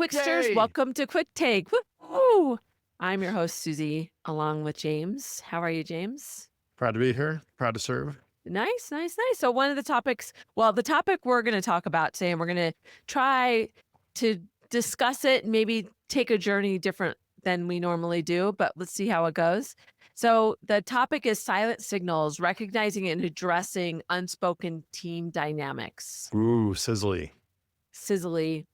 Quicksters, Yay! welcome to Quick Take. Woo! I'm your host, Susie, along with James. How are you, James? Proud to be here. Proud to serve. Nice, nice, nice. So one of the topics, well, the topic we're going to talk about today, and we're going to try to discuss it, maybe take a journey different than we normally do, but let's see how it goes. So the topic is silent signals, recognizing and addressing unspoken team dynamics. Ooh, sizzly. Sizzly.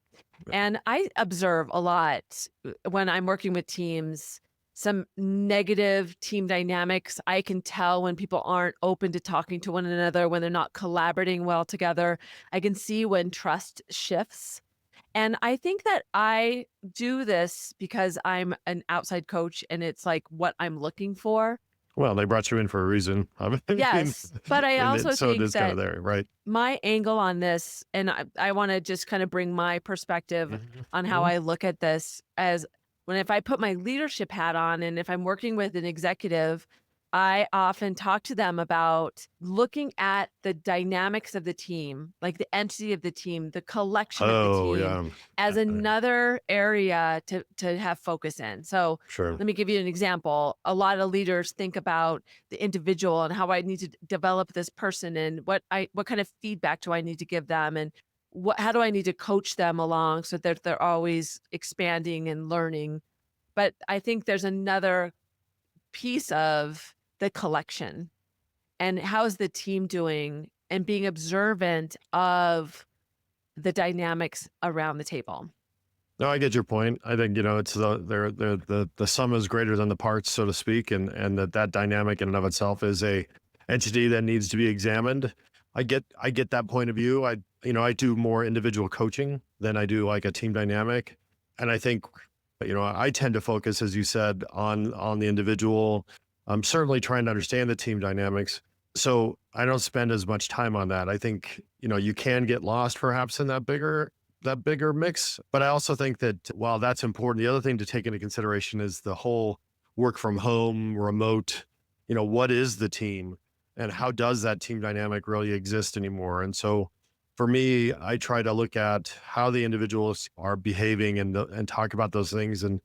And I observe a lot when I'm working with teams, some negative team dynamics. I can tell when people aren't open to talking to one another, when they're not collaborating well together. I can see when trust shifts. And I think that I do this because I'm an outside coach and it's like what I'm looking for. Well, they brought you in for a reason. I mean, Yes. But I also so it think is kind of that there, right? my angle on this, and I want to just kind of bring my perspective on how Mhm. I look at this as if I put my leadership hat on and if I'm working with an executive, I often talk to them about looking at the dynamics of the team, like the entity of the team, the collection of the Oh, team yeah. as Uh, another area to have focus in. So Sure. let me give you an example. A lot of leaders think about the individual and how I need to develop this person and what kind of feedback do I need to give them and how do I need to coach them along so that they're always expanding and learning. But I think there's another piece of the collection and how's the team doing and being observant of the dynamics around the table. No, I get your point. I think, it's the sum is greater than the parts, so to speak, and that dynamic in and of itself is a entity that needs to be examined. I get that point of view. I do more individual coaching than I do like a team dynamic. And I think, I tend to focus, as you said, on the individual. I'm certainly trying to understand the team dynamics. So I don't spend as much time on that. I think, you can get lost perhaps in that bigger mix. But I also think that while that's important, the other thing to take into consideration is the whole work from home, remote, what is the team and how does that team dynamic really exist anymore? And so for me, I try to look at how the individuals are behaving and talk about those things. And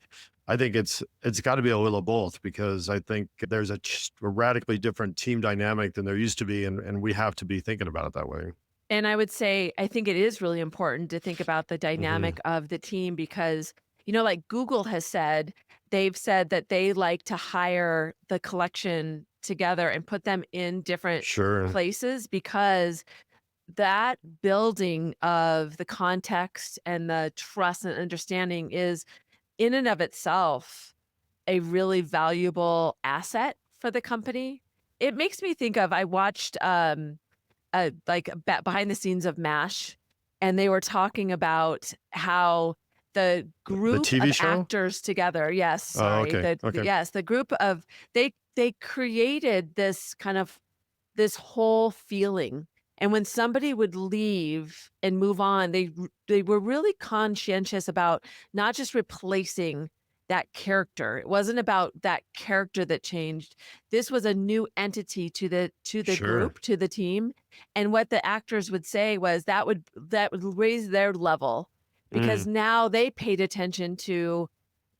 I think it's got to be a little of both because I think there's a radically different team dynamic than there used to be. And we have to be thinking about it that way. And I would say, I think it is really important to think about the Hmm. dynamic of the team because, like Google has said, they've said that they like to hire the collection together and put them in different Sure. places because that building of the context and the trust and understanding is in and of itself a really valuable asset for the company. It makes me think of I watched behind the scenes of MASH, and they were talking about how the The group TV of show? actors together, yes, Oh, sorry, okay. Okay. yes, the group of they created this kind of this whole feeling. And when somebody would leave and move on, they were really conscientious about not just replacing that character. It wasn't about that character that changed. This was a new entity to the Sure. group, to the team. And what the actors would say was that would raise their level Mm. because now they paid attention to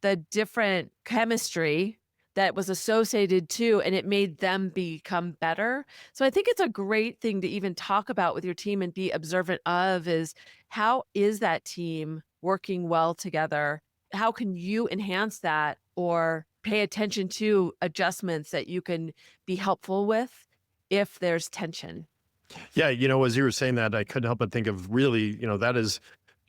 the different chemistry that was associated to, and it made them become better. So I think it's a great thing to even talk about with your team and be observant of is how is that team working well together? How can you enhance that or pay attention to adjustments that you can be helpful with if there's tension? Yeah, as you were saying that, I couldn't help but think of really, that is,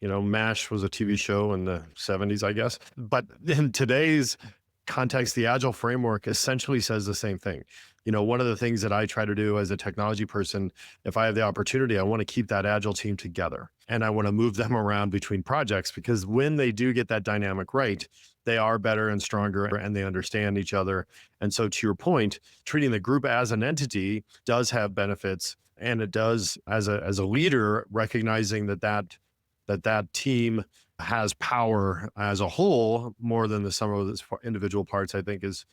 MASH was a TV show in the 70s, I guess. But in today's context, the Agile framework essentially says the same thing. One of the things that I try to do as a technology person, if I have the opportunity, I want to keep that Agile team together and I want to move them around between projects because when they do get that dynamic right, they are better and stronger and they understand each other. And so, to your point, treating the group as an entity does have benefits and it does as a leader recognizing that team has power as a whole more than the sum of its individual parts. I think is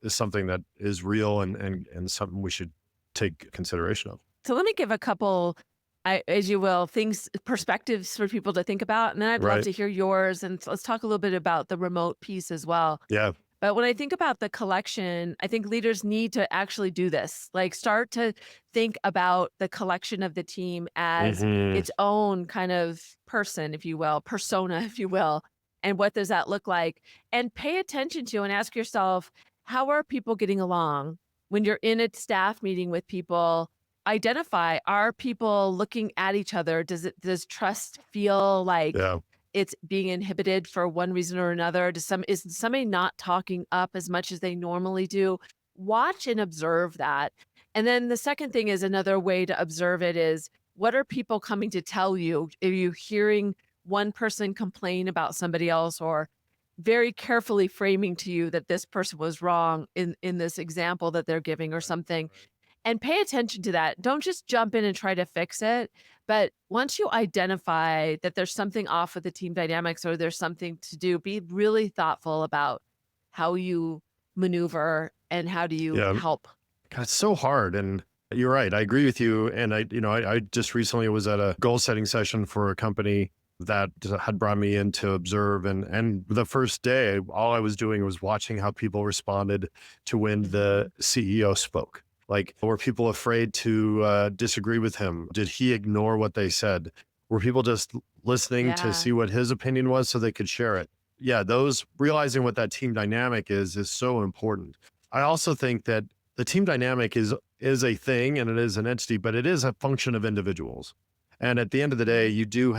something that is real and something we should take consideration of. So let me give a couple as you will, things, perspectives for people to think about. And then I'd love Right. to hear yours. And let's talk a little bit about the remote piece as well. Yeah. But when I think about the collection, I think leaders need to actually do this. Like start to think about the collection of the team as Hmm. its own kind of person, if you will, persona, if you will. And what does that look like? And pay attention to and ask yourself, how are people getting along? When you're in a staff meeting with people, identify, are people looking at each other? Does trust feel like Yeah. it's being inhibited for one reason or another? Is somebody not talking up as much as they normally do? Watch and observe that. And then the second thing is, another way to observe it is, what are people coming to tell you? Are you hearing one person complain about somebody else, or very carefully framing to you that this person was wrong in this example that they're giving or Right. something? Right. And pay attention to that. Don't just jump in and try to fix it. But once you identify that there's something off with the team dynamics or there's something to do, be really thoughtful about how you maneuver and how do you Yeah. help. God, it's so hard. And you're right. I agree with you. And I just recently was at a goal setting session for a company that had brought me in to observe. And the first day, all I was doing was watching how people responded to when Mhm. the CEO spoke. Like, were people afraid to disagree with him? Did he ignore what they said? Were people just listening to Yeah. see what his opinion was so they could share it? Yeah, those realizing what that team dynamic is so important. I also think that the team dynamic is a thing and it is an entity, but it is a function of individuals. And at the end of the day, Mhm. you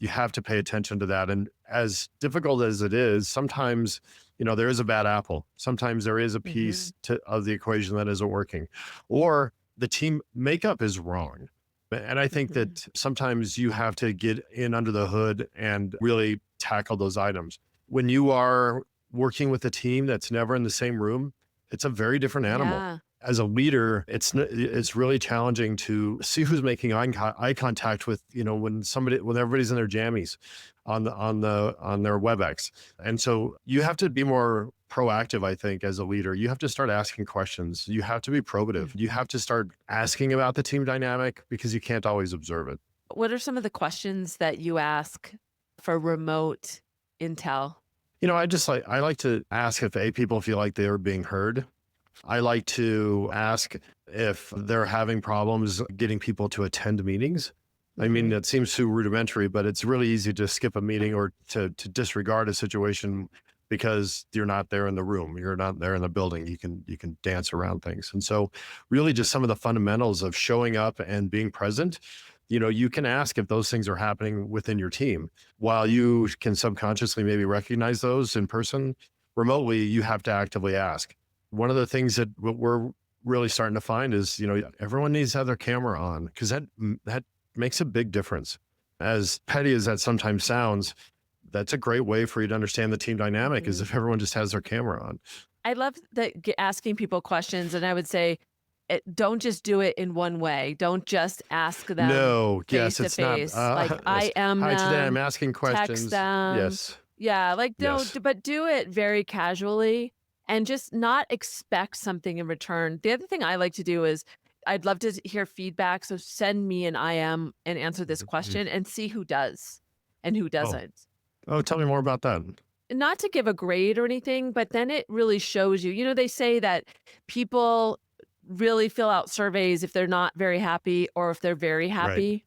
have to pay attention to that. And as difficult as it is, sometimes, there is a bad apple. Sometimes there is a Mhm. piece of the equation that isn't working, or the team makeup is wrong. And I think Mhm. that sometimes you have to get in under the hood and really tackle those items. When you are working with a team that's never in the same room, it's a very different animal. Yeah. As a leader, it's really challenging to see who's making eye contact with, when everybody's in their jammies on their WebEx. And so you have to be more proactive, I think, as a leader. You have to start asking questions. You have to be probative. You Mhm. have to start asking about the team dynamic because you can't always observe it. What are some of the questions that you ask for remote intel? I like to ask if people feel like they are being heard. I like to ask if they're having problems getting people to attend meetings. I mean, Mhm. it seems too rudimentary, but it's really easy to skip a meeting or to disregard a situation because you're not there in the room. You're not there in the building. You can dance around things. And so really just some of the fundamentals of showing up and being present, you can ask if those things are happening within your team. While you can subconsciously maybe recognize those in person, remotely, you have to actively ask. One of the things that we're really starting to find is, everyone needs to have their camera on because that makes a big difference. As petty as that sometimes sounds, that's a great way for you to understand the team dynamic is Mhm. if everyone just has their camera on. I love that asking people questions, and I would say, don't just do it in one way. Don't just ask them No, face yes, to it's not. face. Like, Yes. IM Hi, today I'm them, asking text questions. them. Yes, Yeah, like, yes. don't, but do it very casually and just not expect something in return. The other thing I like to do is, I'd love to hear feedback. So send me an IM and answer this Mhm. question and see who does and who Oh, doesn't. oh, tell me more about that. Not to give a grade or anything, but then it really shows you. They say that people really fill out surveys if they're not very happy or if they're very Right. happy.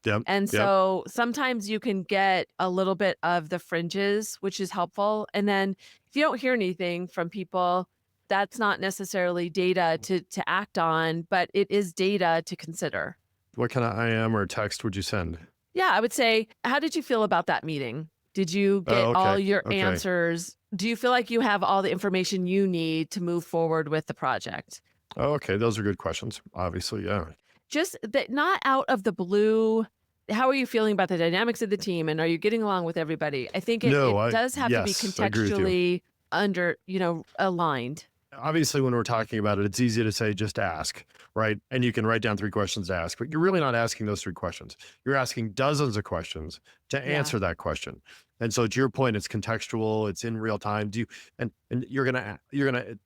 Yep. And Yep. so sometimes you can get a little bit of the fringes, which is helpful. And then if you don't hear anything from people, that's not necessarily data to act on, but it is data to consider. What kind of IM or text would you send? Yeah, I would say, how did you feel about that meeting? Did you get Oh, all okay. your Okay. answers? Do you feel like you have all the information you need to move forward with the project? Oh, okay. Those are good questions. Obviously, yeah. Just that, not out of the blue. How are you feeling about the dynamics of the team, and are you getting along with everybody? I think it No, does have to be yes, I agree with you. contextually aligned. Obviously, when we're talking about it, it's easy to say just ask, right? And you can write down 3 questions to ask, but you're really not asking those 3 questions. You're asking dozens of questions to Yeah. answer that question. And so, to your point, it's contextual, it's in real time. And you're gonna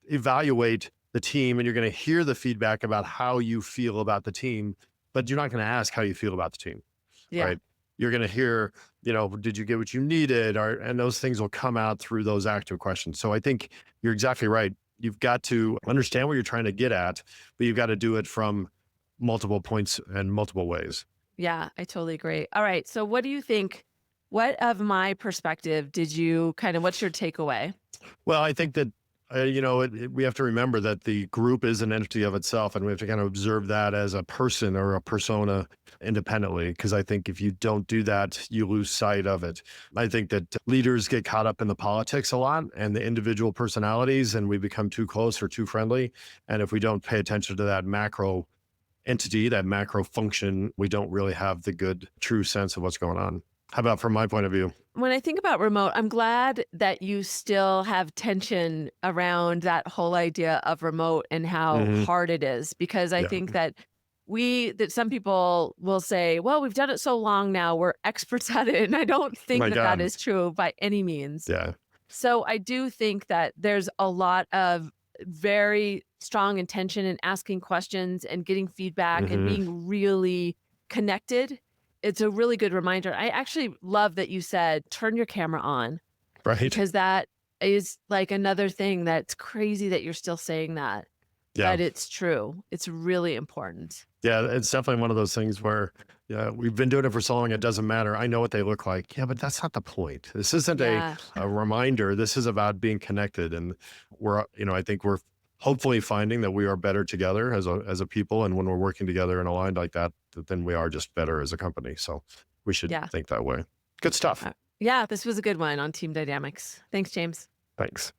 evaluate the team, and you're gonna hear the feedback about how you feel about the team but you're not going to ask how you feel about the team, Yeah. right? You're going to hear, did you get what you needed? Or, and those things will come out through those active questions. So I think you're exactly right. You've got to understand what you're trying to get at, but you've got to do it from multiple points and multiple ways. Yeah, I totally agree. All right. So what do you think? What of my perspective did you what's your takeaway? Well, I think that, we have to remember that the group is an entity of itself, and we have to kind of observe that as a person or a persona independently. Because I think if you don't do that, you lose sight of it. I think that leaders get caught up in the politics a lot and the individual personalities, and we become too close or too friendly. And if we don't pay attention to that macro entity, that macro function, we don't really have the good, true sense of what's going on. How about from my point of view? When I think about remote, I'm glad that you still have tension around that whole idea of remote and how Hmm. hard it is, because I Yeah. think that that some people will say, well, we've done it so long now, we're experts at it. And I don't think My that that God. is true by any means. Yeah. So I do think that there's a lot of very strong intention in asking questions and getting feedback and Hmm. being really connected. It's a really good reminder. I actually love that you said, turn your camera on, Right. because that is like another thing that's crazy that you're still saying that, Yeah. but it's true. It's really important. Yeah, it's definitely one of those things where, yeah, we've been doing it for so long, it doesn't matter. I know what they look like. Yeah, but that's not the point. This isn't Yeah. a reminder. This is about being connected. And I think we're hopefully finding that we are better together as a people. And when we're working together and aligned like that, then we are just better as a company. So we should Yeah. think that way. Good stuff. Yeah. This was a good one on team dynamics. Thanks, James. Thanks.